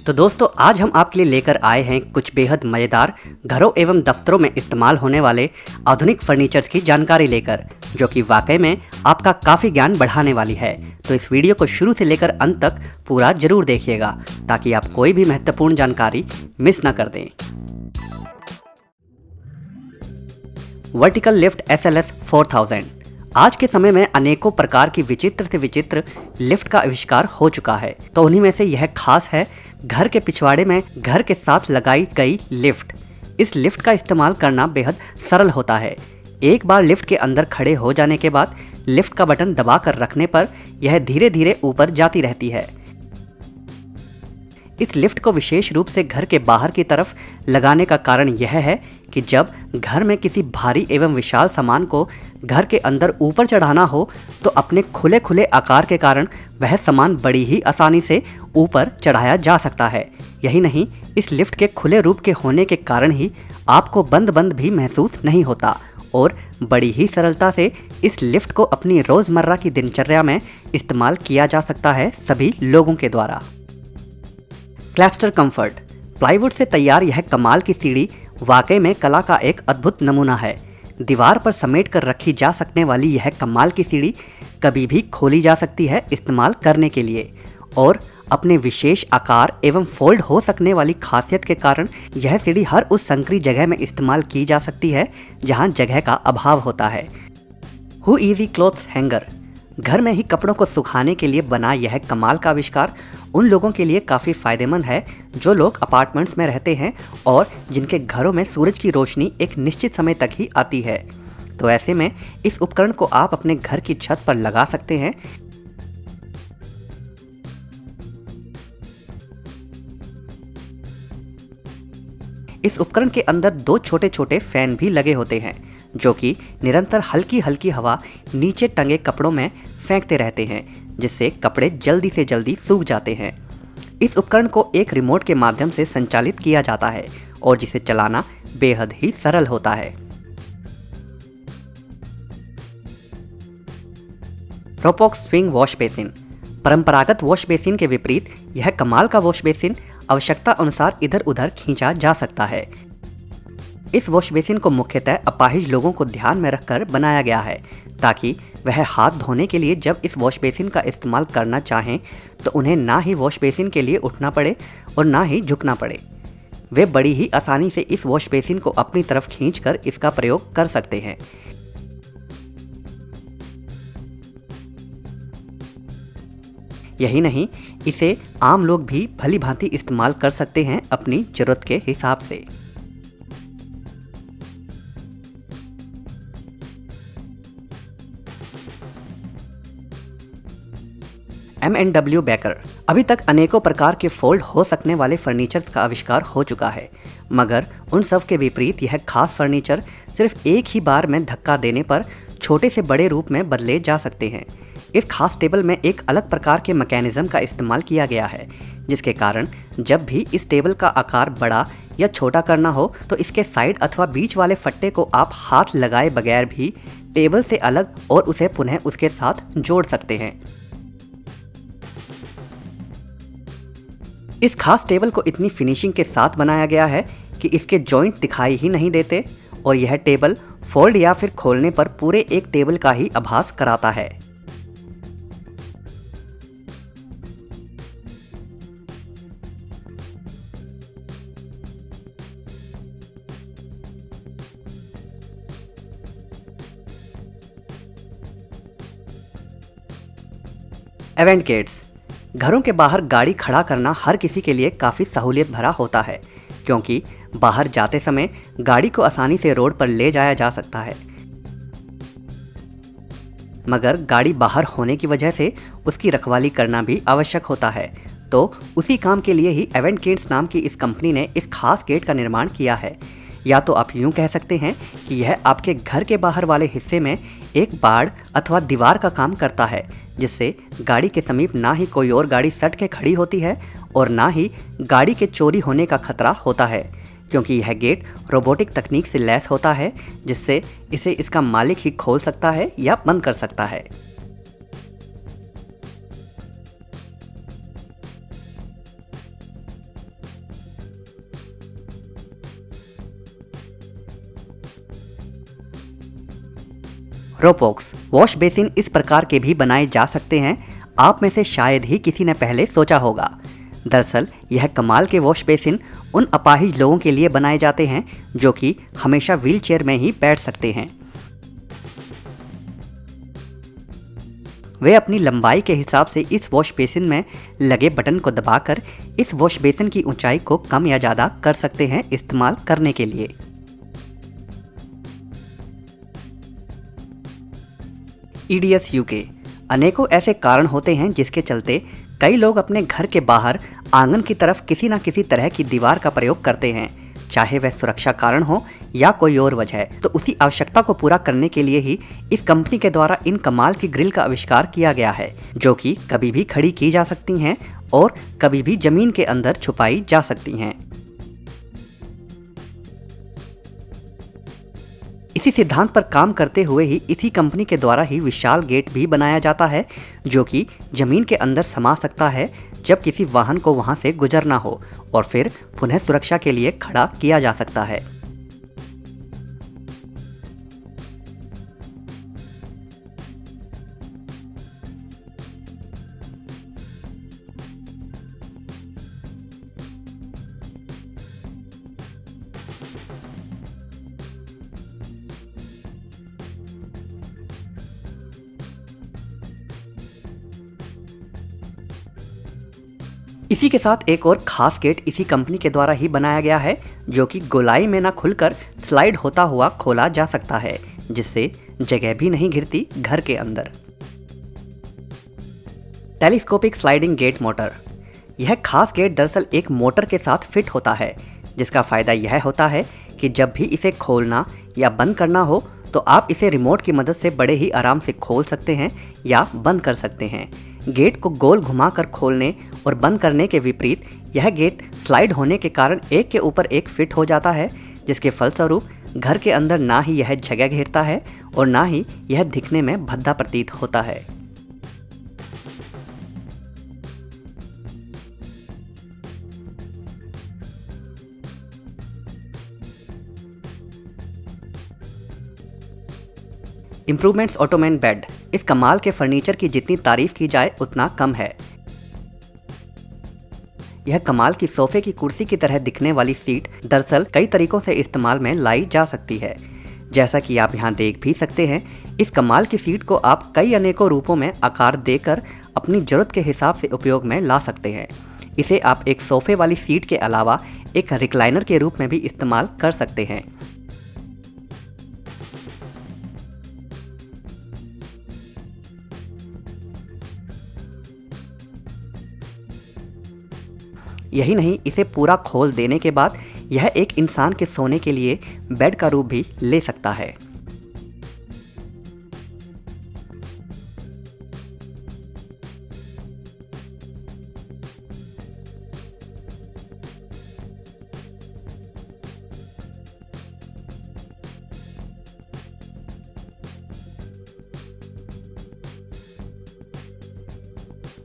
तो दोस्तों आज हम आपके लिए लेकर आए हैं कुछ बेहद मज़ेदार घरों एवं दफ्तरों में इस्तेमाल होने वाले आधुनिक फर्नीचर्स की जानकारी लेकर, जो कि वाकई में आपका काफ़ी ज्ञान बढ़ाने वाली है। तो इस वीडियो को शुरू से लेकर अंत तक पूरा जरूर देखिएगा ताकि आप कोई भी महत्वपूर्ण जानकारी मिस ना कर दें। Vertical lift SLS 4000। आज के समय में अनेकों प्रकार की विचित्र से विचित्र लिफ्ट का आविष्कार हो चुका है, तो उन्हीं में से यह खास है घर के पिछवाड़े में घर के साथ लगाई गई लिफ्ट। इस लिफ्ट का इस्तेमाल करना बेहद सरल होता है। एक बार लिफ्ट के अंदर खड़े हो जाने के बाद लिफ्ट का बटन दबाकर रखने पर यह धीरे धीरे ऊपर जाती रहती है। इस लिफ्ट को विशेष रूप से घर के बाहर की तरफ लगाने का कारण यह है कि जब घर में किसी भारी एवं विशाल सामान को घर के अंदर ऊपर चढ़ाना हो तो अपने खुले खुले आकार के कारण वह सामान बड़ी ही आसानी से ऊपर चढ़ाया जा सकता है। यही नहीं, इस लिफ्ट के खुले रूप के होने के कारण ही आपको बंद बंद भी महसूस नहीं होता और बड़ी ही सरलता से इस लिफ्ट को अपनी रोज़मर्रा की दिनचर्या में इस्तेमाल किया जा सकता है सभी लोगों के द्वारा। क्लैपस्टर कंफर्ट। प्लाईवुड से तैयार यह कमाल की सीढ़ी वाकई में कला का एक अद्भुत नमूना है। दीवार पर समेट कर रखी जा सकने वाली यह कमाल की सीढ़ी कभी भी खोली जा सकती है इस्तेमाल करने के लिए, और अपने विशेष आकार एवं फोल्ड हो सकने वाली खासियत के कारण यह सीढ़ी हर उस संकरी जगह में इस्तेमाल की जा सकती है जहां जगह का अभाव होता है। Who easy clothes hanger. घर में ही कपड़ों को सुखाने के लिए बना यह कमाल का आविष्कार उन लोगों के लिए काफ़ी फ़ायदेमंद है जो लोग अपार्टमेंट्स में रहते हैं और जिनके घरों में सूरज की रोशनी एक निश्चित समय तक ही आती है। तो ऐसे में इस उपकरण को आप अपने घर की छत पर लगा सकते हैं। इस उपकरण के अंदर दो छोटे छोटे फैन भी लगे होते हैं जो कि निरंतर हल्की हल्की हवा नीचे टंगे कपड़ों में फेंकते रहते हैं, जिससे कपड़े जल्दी से जल्दी सूख जाते हैं। इस उपकरण को एक रिमोट के माध्यम से संचालित किया जाता है और जिसे चलाना बेहद ही सरल होता है। रोपोक्स स्विंग वॉश बेसिन। परंपरागत वॉश बेसिन के विपरीत यह कमाल का वॉश बेसिन आवश्यकता अनुसार इधर उधर खींचा जा सकता है। इस वॉश बेसिन को मुख्यतः अपाहिज लोगों को ध्यान में रखकर बनाया गया है ताकि वह हाथ धोने के लिए जब इस वॉश बेसिन का इस्तेमाल करना चाहें तो उन्हें ना ही वॉश बेसिन के लिए उठना पड़े और ना ही झुकना पड़े। वे बड़ी ही आसानी से इस वॉश बेसिन को अपनी तरफ खींचकर इसका प्रयोग कर सकते हैं। यही नहीं, इसे आम लोग भी भली भांति इस्तेमाल कर सकते हैं अपनी जरूरत के हिसाब से। M&W baker. अभी तक अनेकों प्रकार के फोल्ड हो सकने वाले फर्नीचर का आविष्कार हो चुका है, मगर उन सब के विपरीत यह खास फर्नीचर सिर्फ एक ही बार में धक्का देने पर छोटे से बड़े रूप में बदले जा सकते हैं। इस खास टेबल में एक अलग प्रकार के मैकेनिज्म का इस्तेमाल किया गया है, जिसके कारण जब भी इस टेबल का आकार बड़ा या छोटा करना हो तो इसके साइड अथवा बीच वाले फट्टे को आप हाथ लगाए बगैर भी टेबल से अलग और उसे पुनः उसके साथ जोड़ सकते हैं। इस खास टेबल को इतनी फिनिशिंग के साथ बनाया गया है कि इसके जॉइंट दिखाई ही नहीं देते और यह टेबल फोल्ड या फिर खोलने पर पूरे एक टेबल का ही आभास कराता है। Event gates. घरों के बाहर गाड़ी खड़ा करना हर किसी के लिए काफ़ी सहूलियत भरा होता है, क्योंकि बाहर जाते समय गाड़ी को आसानी से रोड पर ले जाया जा सकता है, मगर गाड़ी बाहर होने की वजह से उसकी रखवाली करना भी आवश्यक होता है। तो उसी काम के लिए ही एवेंट गेट्स नाम की इस कंपनी ने इस खास गेट का निर्माण किया है। या तो आप यूँ कह सकते हैं कि यह आपके घर के बाहर वाले हिस्से में एक बाड़ अथवा दीवार का काम करता है, जिससे गाड़ी के समीप ना ही कोई और गाड़ी सट के खड़ी होती है और ना ही गाड़ी के चोरी होने का खतरा होता है, क्योंकि यह गेट रोबोटिक तकनीक से लैस होता है, जिससे इसे इसका मालिक ही खोल सकता है या बंद कर सकता है। रोपोक्स वॉश बेसिन इस प्रकार के भी बनाए जा सकते हैं, आप में से शायद ही किसी ने पहले सोचा होगा। दरअसल यह कमाल के वॉश बेसिन उन अपाहिज लोगों के लिए बनाए जाते हैं जो कि हमेशा व्हीलचेयर में ही बैठ सकते हैं। वे अपनी लंबाई के हिसाब से इस वॉश बेसिन में लगे बटन को दबाकर इस वॉश बेसिन की ऊंचाई को कम या ज़्यादा कर सकते हैं इस्तेमाल करने के लिए। EDS UK अनेकों ऐसे कारण होते हैं जिसके चलते कई लोग अपने घर के बाहर आंगन की तरफ किसी न किसी तरह की दीवार का प्रयोग करते हैं, चाहे वह सुरक्षा कारण हो या कोई और वजह। तो उसी आवश्यकता को पूरा करने के लिए ही इस कंपनी के द्वारा इन कमाल की ग्रिल का आविष्कार किया गया है, जो कि कभी भी खड़ी की जा सकती हैं और कभी भी जमीन के अंदर छुपाई जा सकती हैं। इसी सिद्धांत पर काम करते हुए ही इसी कंपनी के द्वारा ही विशाल गेट भी बनाया जाता है, जो कि जमीन के अंदर समा सकता है जब किसी वाहन को वहां से गुजरना हो और फिर पुनः सुरक्षा के लिए खड़ा किया जा सकता है। इसी के साथ एक और खास गेट इसी कंपनी के द्वारा ही बनाया गया है, जो कि गोलाई में ना खुलकर स्लाइड होता हुआ खोला जा सकता है, जिससे जगह भी नहीं घिरती घर के अंदर। Telescopic sliding gate motor. यह खास गेट दरअसल एक मोटर के साथ फिट होता है, जिसका फायदा यह होता है कि जब भी इसे खोलना या बंद करना हो तो आप इसे रिमोट की मदद से बड़े ही आराम से खोल सकते हैं या बंद कर सकते हैं। गेट को गोल घुमाकर खोलने और बंद करने के विपरीत यह गेट स्लाइड होने के कारण एक के ऊपर एक फिट हो जाता है, जिसके फलस्वरूप घर के अंदर ना ही यह जगह घेरता है और ना ही यह दिखने में भद्दा प्रतीत होता है। Improvements ottoman bed. इस कमाल के फर्नीचर की जितनी तारीफ की जाए उतना कम है। यह कमाल की सोफे की कुर्सी की तरह दिखने वाली सीट दरअसल कई तरीकों से इस्तेमाल में लाई जा सकती है। जैसा कि आप यहाँ देख भी सकते हैं, इस कमाल की सीट को आप कई अनेकों रूपों में आकार देकर अपनी जरूरत के हिसाब से उपयोग में ला सकते हैं। इसे आप एक सोफे वाली सीट के अलावा एक रिक्लाइनर के रूप में भी इस्तेमाल कर सकते हैं। यही नहीं, इसे पूरा खोल देने के बाद यह एक इंसान के सोने के लिए बेड का रूप भी ले सकता है।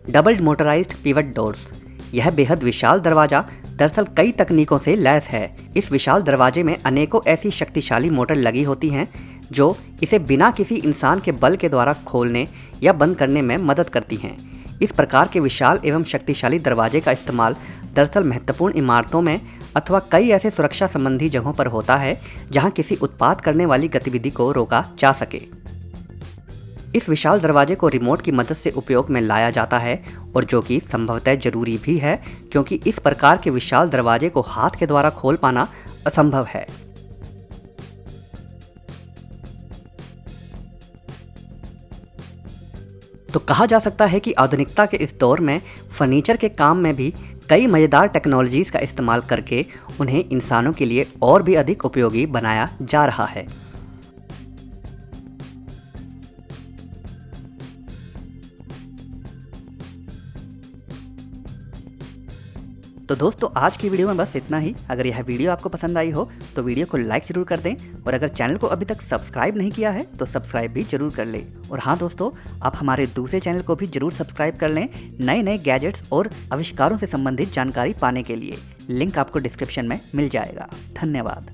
Double motorised pivot doors. यह बेहद विशाल दरवाजा दरअसल कई तकनीकों से लैस है। इस विशाल दरवाजे में अनेकों ऐसी शक्तिशाली मोटर लगी होती हैं जो इसे बिना किसी इंसान के बल के द्वारा खोलने या बंद करने में मदद करती हैं। इस प्रकार के विशाल एवं शक्तिशाली दरवाजे का इस्तेमाल दरअसल महत्वपूर्ण इमारतों में अथवा कई ऐसे सुरक्षा संबंधी जगहों पर होता है जहां किसी उत्पात करने वाली गतिविधि को रोका जा सके। इस विशाल दरवाजे को रिमोट की मदद से उपयोग में लाया जाता है, और जो कि संभवतः जरूरी भी है, क्योंकि इस प्रकार के विशाल दरवाजे को हाथ के द्वारा खोल पाना असंभव है। तो कहा जा सकता है कि आधुनिकता के इस दौर में फर्नीचर के काम में भी कई मज़ेदार टेक्नोलॉजीज़ का इस्तेमाल करके उन्हें इंसानों के लिए और भी अधिक उपयोगी बनाया जा रहा है। तो दोस्तों, आज की वीडियो में बस इतना ही। अगर यह वीडियो आपको पसंद आई हो तो वीडियो को लाइक जरूर कर दें, और अगर चैनल को अभी तक सब्सक्राइब नहीं किया है तो सब्सक्राइब भी जरूर कर लें। और हाँ दोस्तों, आप हमारे दूसरे चैनल को भी जरूर सब्सक्राइब कर लें नए नए गैजेट्स और आविष्कारों से संबंधित जानकारी पाने के लिए। लिंक आपको डिस्क्रिप्शन में मिल जाएगा। धन्यवाद।